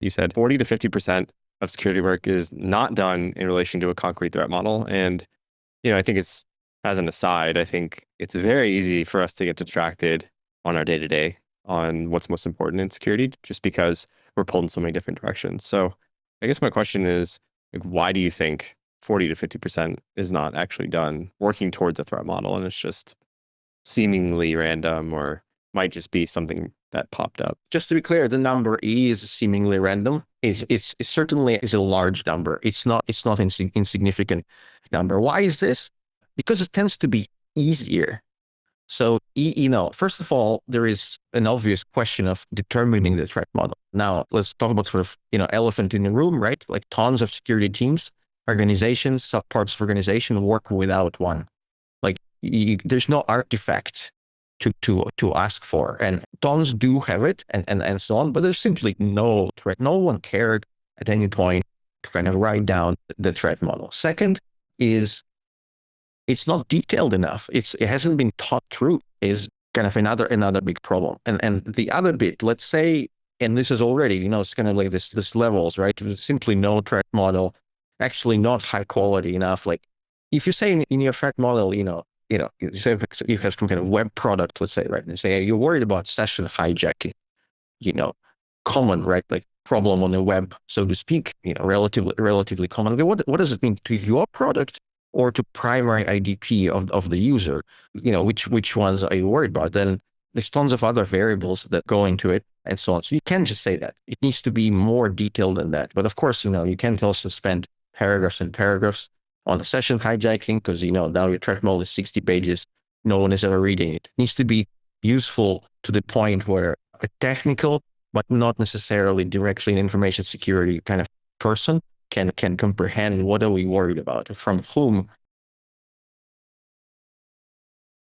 You said 40 to 50% of security work is not done in relation to a concrete threat model. And, I think as an aside, I think it's very easy for us to get distracted on our day to day on what's most important in security, just because we're pulled in so many different directions. So I guess my question is, like, why do you think 40 to 50% is not actually done working towards a threat model and it's just seemingly random or might just be something that popped up? Just to be clear, the number is seemingly random. It certainly is a large number. It's not insignificant number. Why is this? Because it tends to be easier. So, first of all, there is an obvious question of determining the threat model. Now, let's talk about sort of, elephant in the room, right? Like tons of security teams, organizations, subparts of organization work without one. Like there's no artifact to ask for, and tons do have it, and so on. But there's simply no threat. No one cared at any point to kind of write down the threat model. Second is it's not detailed enough. It hasn't been thought through is kind of another big problem. And the other bit, let's say, and this is already, it's kind of like this levels, right? There's simply no threat model, actually not high quality enough. Like if you say in your threat model, you say you have some kind of web product, let's say, right? And say you're worried about session hijacking, common, right? Like problem on the web, so to speak, relatively common. Okay, what does it mean to your product or to primary IDP of the user? Which ones are you worried about? Then there's tons of other variables that go into it and so on. So you can't just say that. It needs to be more detailed than that. But of course, you can't also spend paragraphs and paragraphs on the session hijacking because, now your threat model is 60 pages. No one is ever reading it. It needs to be useful to the point where a technical, but not necessarily directly an information security kind of person can comprehend what are we worried about, from whom